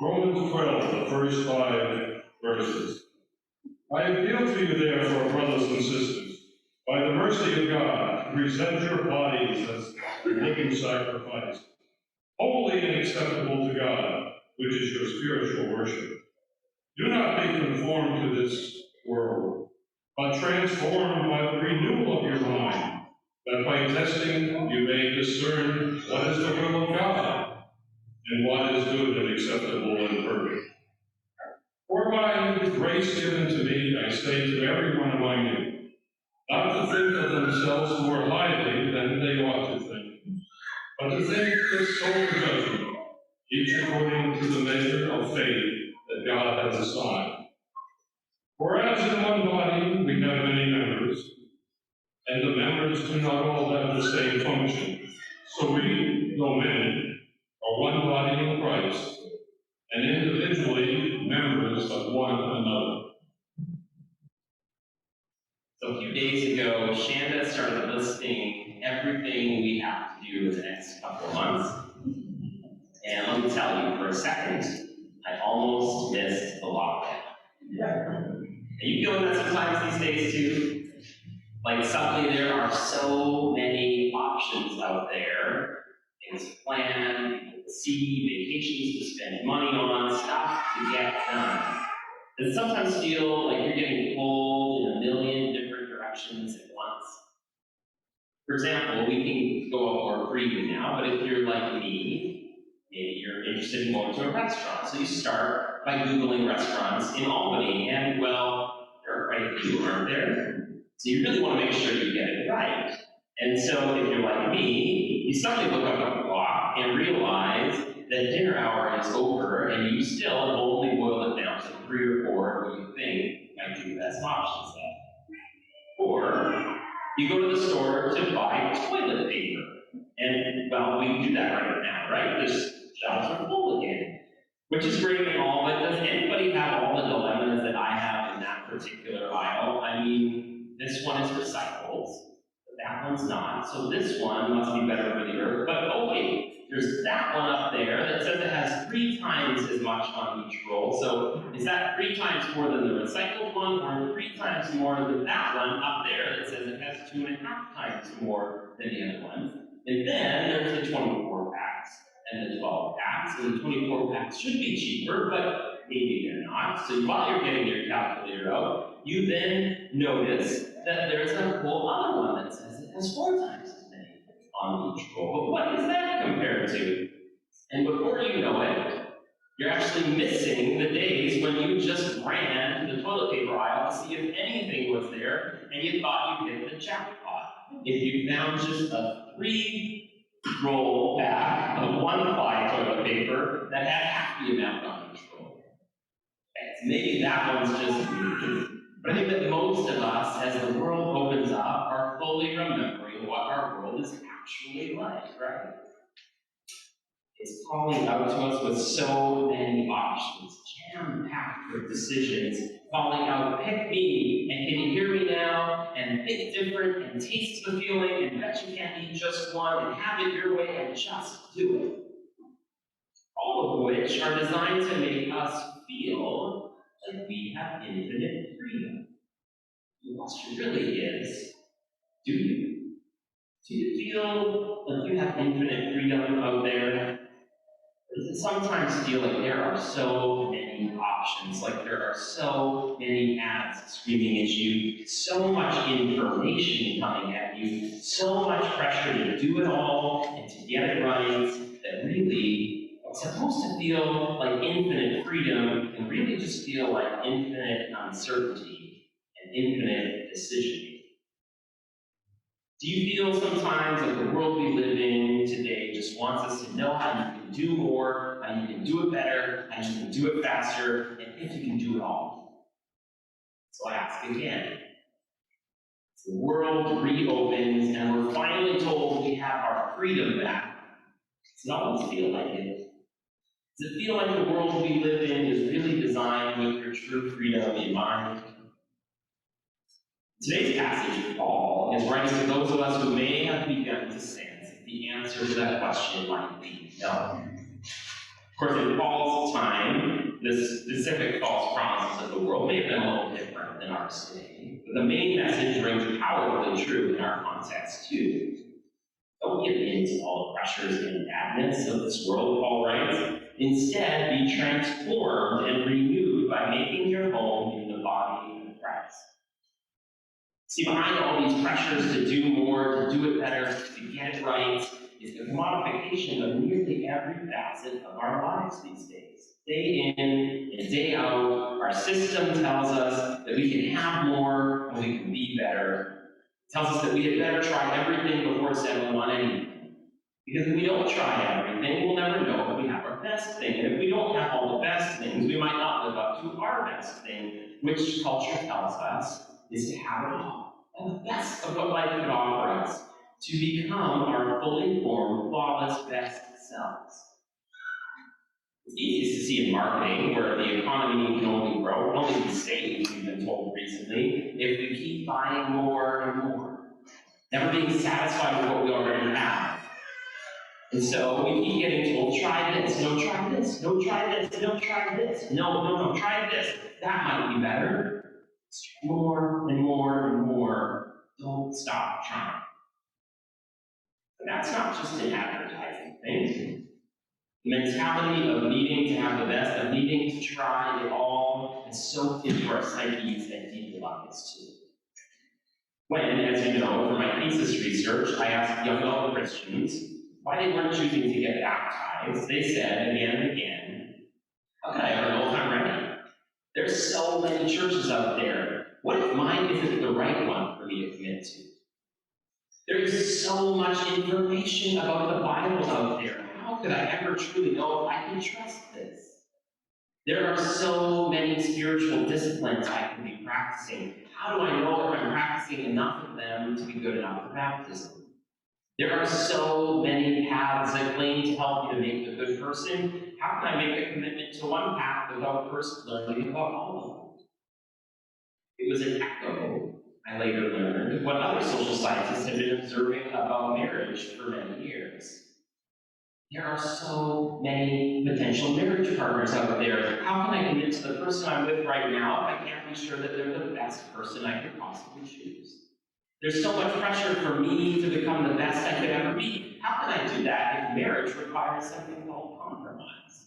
Romans 12, the first 5 verses. I appeal to you, therefore, brothers and sisters, by the mercy of God, to present your bodies as a living sacrifice, holy and acceptable to God, which is your spiritual worship. Do not be conformed to this world, but transformed by the renewal of your mind, that by testing you may discern what is the will of God, and what is good and acceptable and perfect. For by the grace given to me, I say to everyone among you, not to think of themselves more highly than they ought to think, but to think with sober judgment, each according to the measure of faith that God has assigned. For as in one body we have many members, and the members do not all have the same function, so we, though many, are one body in Christ, and individually members of one another. So a few days ago, Shanda started listing everything we have to do in the next couple of months. And let me tell you, for a second, I almost missed the lockdown. Are you feeling that sometimes these days too? Like suddenly there are so many options out there, things to plan, people to see, vacations to spend money on, stuff to get done. Does it sometimes feel like you're getting pulled in a million different directions at once? For example, we can go out more freely now, but if you're like me, maybe you're interested in going to a restaurant. So you start by Googling restaurants in Albany, and well, there are quite a few, aren't there? So you really want to make sure you get it right. And so if you're like me, you suddenly look up at the clock and realize that dinner hour is over, and you still have only boiled it down to 3 or 4 what you think might be the best options then. Or you go to the store to buy toilet paper. And, well, we can do that right now, right? The shelves are full again, which is great and all, but does anybody have all the dilemmas that I have in that particular aisle? I mean, this one is recycled, but that one's not. So this one must be better for the earth. But oh wait, there's that one up there that says it has 3 times as much on each roll. So is that 3 times more than the recycled one, or 3 times more than that one up there that says it has 2.5 times more than the other one? And then there's the 24 packs and the 12 packs, and the 24 packs should be cheaper, but maybe they're not. So while you're getting your calculator out, you then notice that there's a whole other one that says it has 4 times as many on each roll. But what is that compared to? And before you know it, you're actually missing the days when you just ran to the toilet paper aisle to see if anything was there, and you thought you'd hit the jackpot if you found just a 3-roll pack of 1-ply toilet paper that had half the amount on each roll. Okay, so maybe that one's just me. But I think that most of us, as the world opens up, are fully remembering what our world is actually like, right? It's calling out to us with so many options, jam-packed with decisions, calling out, pick me, and can you hear me now, and think different, and taste the feeling, and bet you can't eat just one, and have it your way, and just do it. All of which are designed to make us feel like we have infinite freedom. The question really is, do you? Do you feel like you have infinite freedom out there? Does it sometimes feel like there are so many options, like there are so many ads screaming at you, so much information coming at you, so much pressure to do it all and to get it right, that really what's supposed to feel like infinite freedom can really just feel like infinite uncertainty and infinite decision-making. Do you feel sometimes like the world we live in today just wants us to know how you can do more, how you can do it better, how you can do it faster, and if you can do it all? So I ask again. The world reopens and we're finally told we have our freedom back. Does it always feel like it? Does it feel like the world we live in is really designed with your true freedom in mind? Today's passage, Paul, is writing to those of us who may have begun to sense the answer to that question might be no. course, in Paul's time, the specific false promises of the world may have been a little different than ours today, but the main message rings powerfully true in our context too. Don't give in to all the pressures and badness of this world, Paul writes. Instead, be transformed and renewed by making your home in the body of Christ. See, behind all these pressures to do more, to do it better, to get it right, is the commodification of nearly every facet of our lives these days. Day in and day out, our system tells us that we can have more and we can be better. It tells us that we had better try everything before settling on anything. Because if we don't try everything, we'll never know that we have our best thing. And if we don't have all the best things, we might not live up to our best thing, which culture tells us is to have it all. And the best of what life can offer us, to become our fully formed, flawless, best selves. It's easy to see in marketing, where the economy can only grow, can only be saved, we've been told recently, if we keep buying more and more, never being satisfied with what we already have. And so we keep getting told, try this, no, try this, no, try this, no, try this, no, try this. That might be better. More and more and more. Don't stop trying. But that's not just an advertising thing. The mentality of needing to have the best, of needing to try it all, is soaked into our psyches and deep lives too. When, as you know, for my thesis research, I asked young adult Christians why they weren't choosing to get baptized, they said again and again, how can I ever know if I'm ready? There's so many churches out there. What if mine isn't the right one for me to commit to? There is so much information about the Bible out there. How could I ever truly know if I can trust this? There are so many spiritual disciplines I can be practicing. How do I know if I'm practicing enough of them to be good enough for baptism? There are so many paths that claim to help you to make a good person. How can I make a commitment to one path without first learning about all of them? It was an echo, I later learned, of what other social scientists have been observing about marriage for many years. There are so many potential marriage partners out there. How can I commit to the person I'm with right now if I can't be sure that they're the best person I could possibly choose? There's so much pressure for me to become the best I could ever be. How can I do that if marriage requires something called compromise?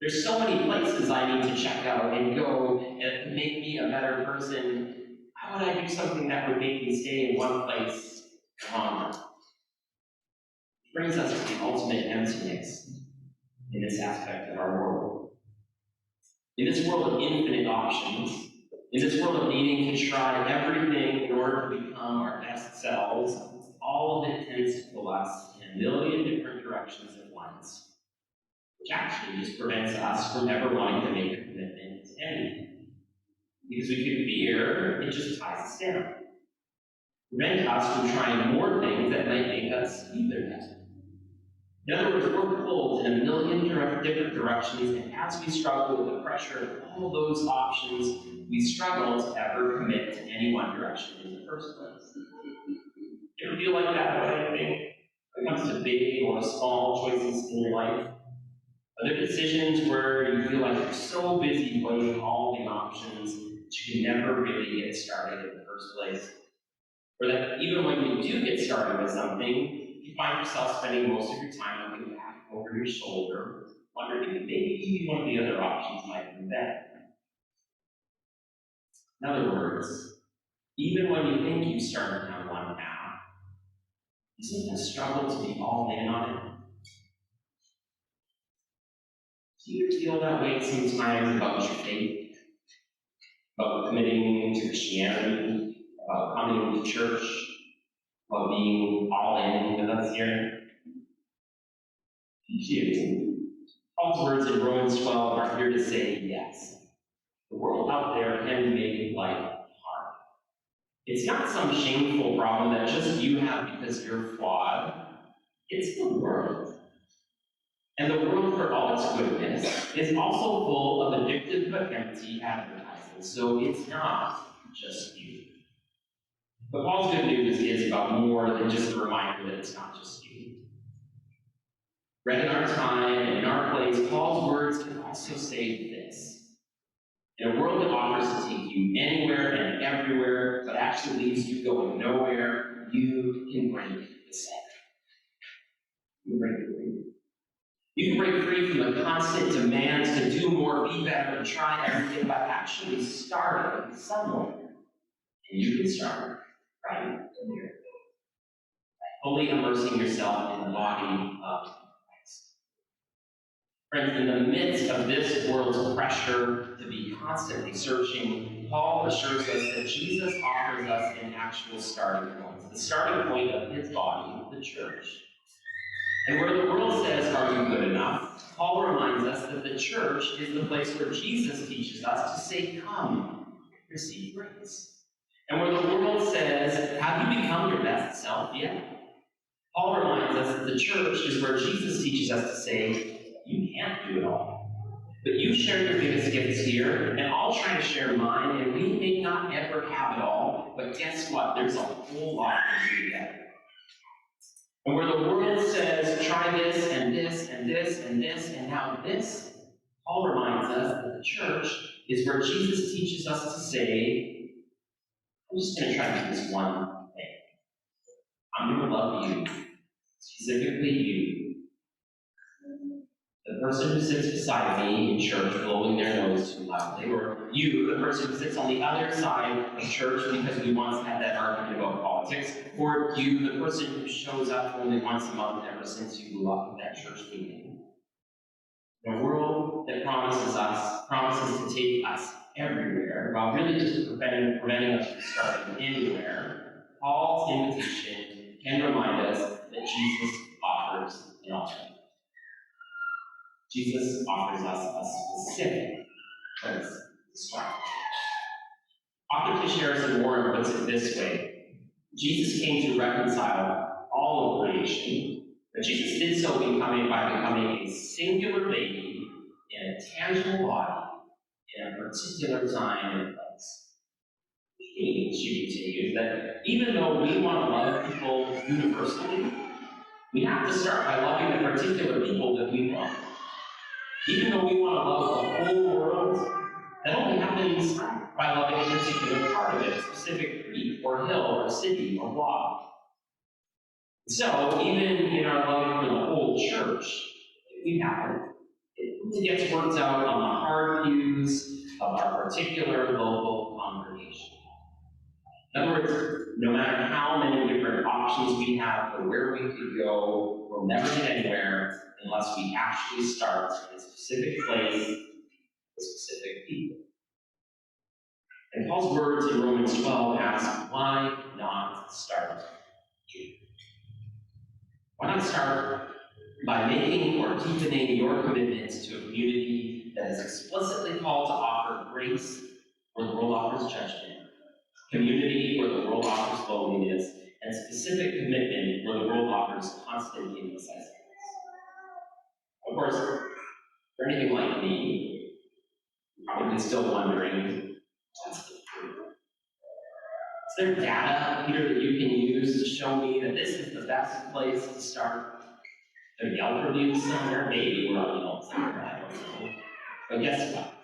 There's so many places I need to check out and go and make me a better person. How would I do something that would make me stay in one place longer? It brings us to the ultimate emptiness in this aspect of our world. In this world of infinite options, in this world of needing to try everything in order to become our best selves, all of it tends to pull us in a million different directions at once, which actually just prevents us from ever wanting to make a commitment to anything. Because we could fear it just ties us down. Prevent us from trying more things that might make us either better. In other words, we're pulled in a million different directions, and as we struggle with the pressure of all those options, we struggle to ever commit to any one direction in the first place. You ever feel like that about anything? When it comes to big or small choices in your life? Are there decisions where you feel like you're so busy weighing all the options that you can never really get started in the first place? Or that even when you do get started with something, you find yourself spending most of your time looking back over your shoulder, wondering if maybe one of the other options might be better. In other words, even when you think you've started down one path, isn't the struggle to be all in on it? Do you feel that way sometimes about your faith? About committing to Christianity? About coming to church? About being all in with us here? You do. Paul's words in Romans 12 are here to say yes. The world out there can make life hard. It's not some shameful problem that just you have because you're flawed. It's the world. And the world, for all its goodness, is also full of addictive but empty advertising. So it's not just you. But Paul's good news is about more than just a reminder that it's not just you. read in our time and in our place, Paul's words can also say this. In a world that offers to take you anywhere and everywhere, but actually leaves you going nowhere, you can break the cycle. You can break free. You can break free from the constant demands to do more, be better, and try everything by actually starting somewhere. And you can start right here. Fully immersing yourself in the body of Christ. Friends, in the midst of this world's pressure to be constantly searching, Paul assures us that Jesus offers us an actual starting point, the starting point of his body, the church. And where the world says, "Are you good enough?" Paul reminds us that the church is the place where Jesus teaches us to say, "Come, receive grace." And where the world says, "Have you become your best self yet?" Paul reminds us that the church is where Jesus teaches us to say, "You can't do it all. But you share your biggest gifts here, and I'll try to share mine, and we may not ever have it all, but guess what? There's a whole lot to do together." And where the world says, "Try this, and this, and this, and this, and now this," Paul reminds us that the church is where Jesus teaches us to say, "I'm just going to try to do this one thing. I'm going to love you, specifically you. The person who sits beside me in church blowing their nose too loudly, or you, the person who sits on the other side of church because we once had that argument about politics, or you, the person who shows up only once a month ever since you grew up in that church meeting." In a world that promises to take us everywhere, while really just preventing us from starting anywhere, Paul's invitation can remind us that Jesus offers an alternative. Jesus offers us a specific place to start. Author Tish Harrison Warren puts it this way: Jesus came to reconcile all of creation, but Jesus did so by becoming a singular baby in a tangible body in a particular time and place. Which means, she continues, that even though we want to love people universally, we have to start by loving the particular people that we love. Even though we want to love the whole world, that only happens by loving a particular part of it, a specific creek or hill or city or block. So, even in our love for the whole church, if we have it gets worked out on the hard pews of our particular local congregation. In other words, no matter how many different options we have for where we could go, we'll never get anywhere unless we actually start in a specific place with specific people. And Paul's words in Romans 12 ask, why not start here? Why not start by making or deepening your commitment to a community that is explicitly called to offer grace where the world offers judgment, community where the world offers loneliness, and specific commitment where the world offers constant indecisiveness? Of course, for anything like me, you're probably still wondering, what's the truth? Is there data here that you can use to show me that this is the best place to start? There are Yelp reviews somewhere, maybe we're on Yelp somewhere, I don't know. But guess what?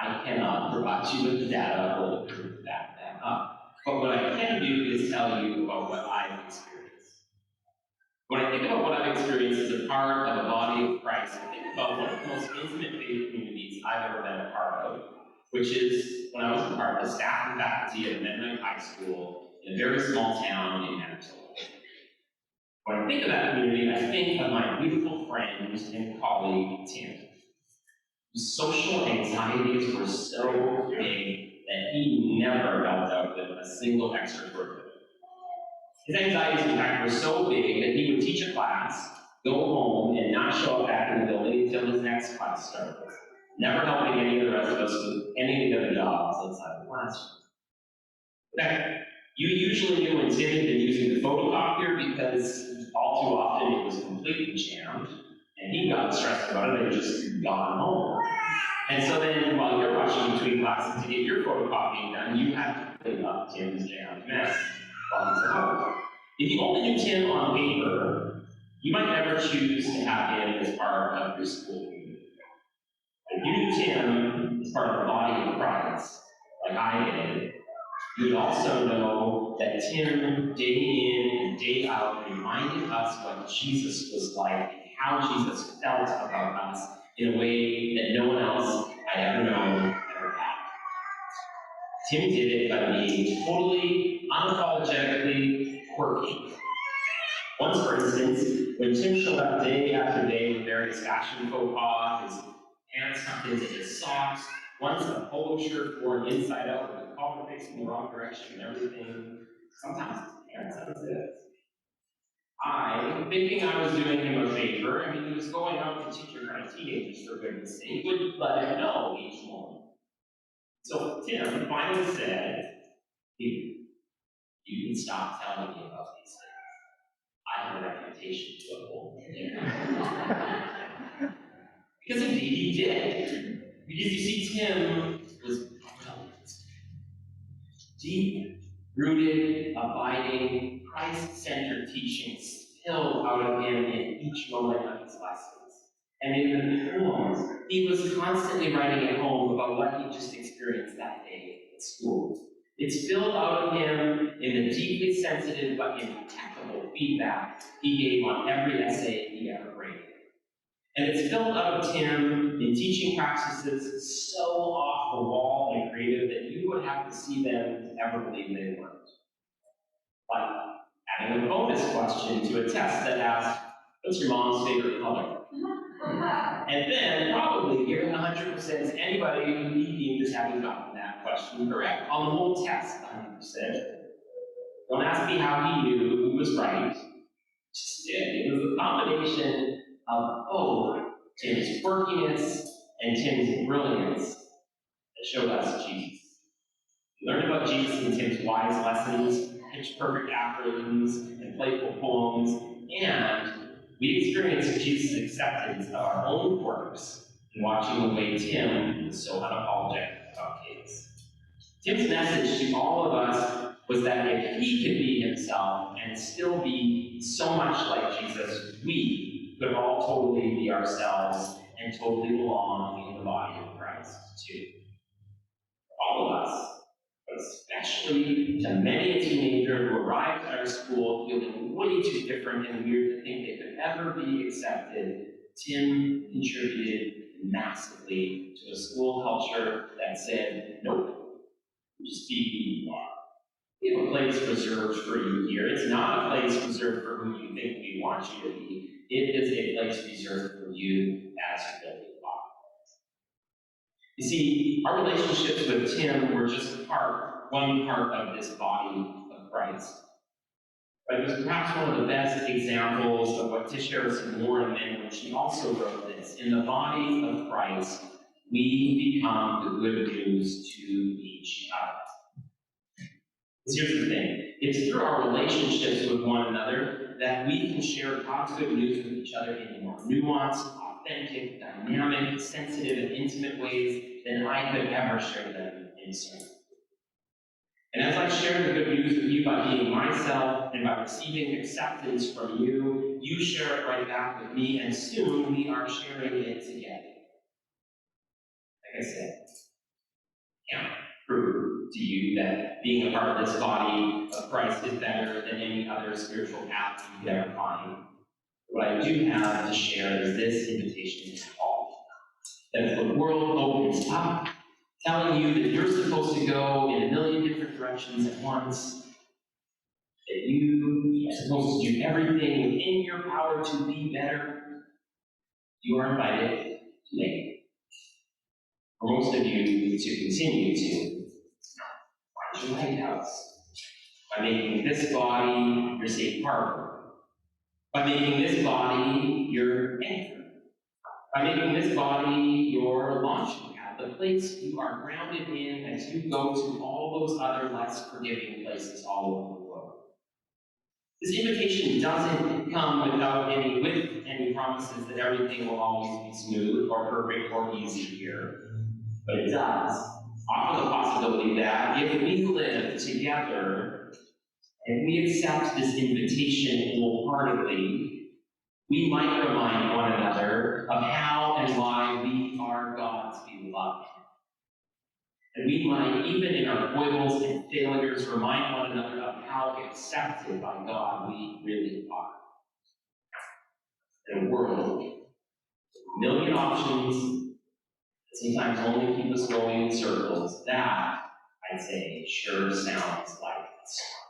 I cannot provide you with the data or the proof to back that up. But what I can do is tell you about what I've experienced. When I think about what I've experienced as a part of a body of Christ, I think about one of the most intimate faith communities I've ever been a part of, which is when I was a part of the staff and faculty at a Mennonite high school in a very small town in Manitoba. When I think of that community, I think of my beautiful friend and colleague, Tim, whose social anxieties were so big that he never helped out with a single extracurricular. His anxieties, in fact, were so big that he would teach a class, go home, and not show up back in the building until his next class started, never helping any of the rest of us with any of the other jobs outside the classroom. Okay. You usually knew when Tim had been using the photocopier because all too often it was completely jammed, and he got stressed about it and just gone home. And so then, while you're rushing between classes to get your photocopying done, you have to clean up Tim's jammed mess while he's at home. If you only knew Tim on paper, You might never choose to have him as part of your school community. If you knew Tim as part of the body of Christ, like I did, you would also know that Tim, day in and day out, reminded us what Jesus was like and how Jesus felt about us in a way that no one else I'd ever known ever had. Tim did it by being totally, unapologetically quirky. Once, for instance, when Tim showed up day after day with various fashion faux pas, his pants tucked into his socks, once a polo shirt worn inside out with the collar facing the wrong direction and everything, sometimes his pants unzipped. I, thinking I was doing him a favor, I mean, he was going out to teach your kind of teenagers for goodness sake, would let him know each morning. So Tim finally said, "Peter, you can stop telling me about these things. I have a reputation to uphold." Because indeed he did. Because you see, Tim was brilliant. Deep, rooted, abiding, Christ-centered teaching spilled out of him in each moment of his lessons. And in the poems, he was constantly writing at home about what he just experienced that day at school. It spilled out of him in the deeply sensitive but impeccable feedback he gave on every essay he ever graded. And it's spilled out of Tim in teaching practices so off the wall and creative that you would have to see them to ever believe they weren't. Like adding a bonus question to a test that asked, "What's your mom's favorite color?" And then probably giving 100% to anybody who he deemed as having gotten that question correct on the whole test, 100%. Don't ask me how he knew who was right. Just did. It was a combination of both Tim's quirkiness and Tim's brilliance that showed us Jesus. We learned about Jesus in Tim's wise lessons, pitch-perfect aphorisms, and playful poems, and we experienced Jesus' acceptance of our own quirks in watching the way Tim was so unapologetic about kids. Tim's message to all of us was that if he could be himself and still be so much like Jesus, we could all totally be ourselves and totally belong in the body of Christ too. All of us, but especially to many a teenager who arrived at our school feeling way too different and weird to think they could ever be accepted, Tim contributed massively to a school culture that said, "Nope, just be who you are. We have a place reserved for you here. It's not a place reserved for who you think we want you to be. It is a place reserved for you as you really are." You see, our relationships with Tim were just one part of this body of Christ. But it was perhaps one of the best examples of what Tish Harrison Warren meant when she also wrote this. In the body of Christ, we become the good news to each other. Here's the thing. It's through our relationships with one another that we can share God's good news with each other in more nuanced, authentic, dynamic, sensitive, and intimate ways than I could ever share them in sermon. And as I share the good news with you by being myself and by receiving acceptance from you, you share it right back with me, and soon we are sharing it together. Like I said, can't prove to you that being a part of this body of Christ is better than any other spiritual path you could ever find. What I do have to share is this invitation to all. That if the world opens up, telling you that you're supposed to go in a million different directions at once, that you are supposed to do everything within your power to be better, you are invited today. For most of you to continue to find your lighthouse by making this body your safe harbor, by making this body your anchor, by making this body your launching pad, the place you are grounded in as you go to all those other less forgiving places all over the world. This invitation doesn't come with any promises that everything will always be smooth or perfect or easy here. But it does offer the possibility that if we live together and we accept this invitation wholeheartedly, we might remind one another of how and why we are God's beloved. And we might, even in our foibles and failures, remind one another of how accepted by God we really are. In a world with a million options that sometimes only keep us going in circles, that, I'd say, sure sounds like a